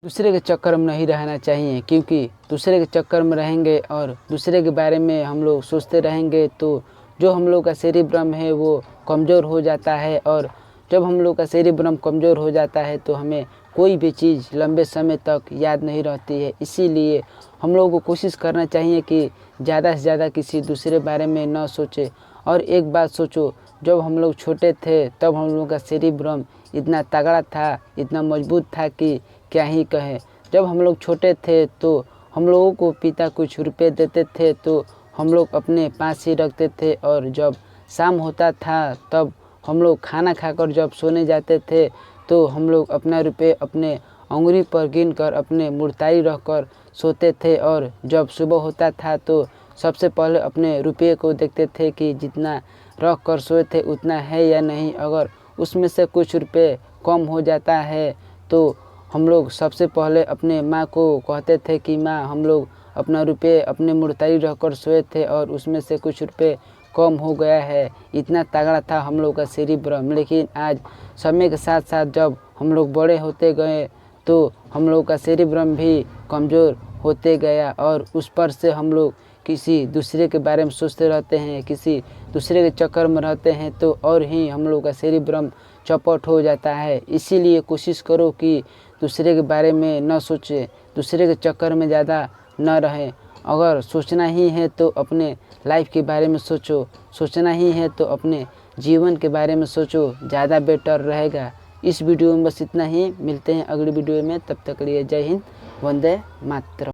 दूसरे के चक्कर में नहीं रहना चाहिए, क्योंकि दूसरे के चक्कर में रहेंगे और दूसरे के बारे में हम लोग सोचते रहेंगे तो जो हम लोग का सेरिब्रम है वो कमज़ोर हो जाता है। और जब हम लोग का सेरिब्रम कमज़ोर हो जाता है तो हमें कोई भी चीज़ लंबे समय तक याद नहीं रहती है। इसीलिए हम लोगों को कोशिश करना चाहिए कि ज़्यादा से ज़्यादा किसी दूसरे बारे में न सोचें। और एक बात सोचो, जब हम लोग छोटे थे तब हम लोग का सेरिब्रम इतना तगड़ा था, इतना मजबूत था कि क्या ही कहें। जब हम लोग छोटे थे तो हम लोगों को पिता कुछ रुपए देते थे तो हम लोग अपने पास ही रखते थे, और जब शाम होता था तब हम लोग खाना खाकर जब सोने जाते थे तो हम लोग अपना रुपये अपने अंगुली पर गिन कर अपने मुर्ताई रख कर सोते थे। और जब सुबह होता था तो सबसे पहले अपने रुपये को देखते थे कि जितना रख कर सोए थे उतना है या नहीं। अगर उसमें से कुछ रुपये कम हो जाता है तो हम लोग सबसे पहले अपने माँ को कहते थे कि माँ, हम लोग अपना रुपये अपने मुर्ताई रख कर सोए थे और उसमें से कुछ रुपये कम हो गया है। इतना तगड़ा था हम लोग का सेरिब्रम। लेकिन आज समय के साथ साथ जब हम लोग बड़े होते गए तो हम लोग का सेरिब्रम भी कमज़ोर होते गया, और उस पर से हम लोग किसी दूसरे के बारे में सोचते रहते हैं, किसी दूसरे के चक्कर में रहते हैं तो और ही हम लोग का सेरिब्रम चौपट हो जाता है। इसीलिए कोशिश करो कि दूसरे के बारे में न सोचें, दूसरे के चक्कर में ज़्यादा न रहें। अगर सोचना ही है तो अपने लाइफ के बारे में सोचो, सोचना ही है तो अपने जीवन के बारे में सोचो, ज़्यादा बेटर रहेगा। इस वीडियो में बस इतना ही, मिलते हैं अगली वीडियो में। तब तक के लिए जय हिंद, वंदे मातरम।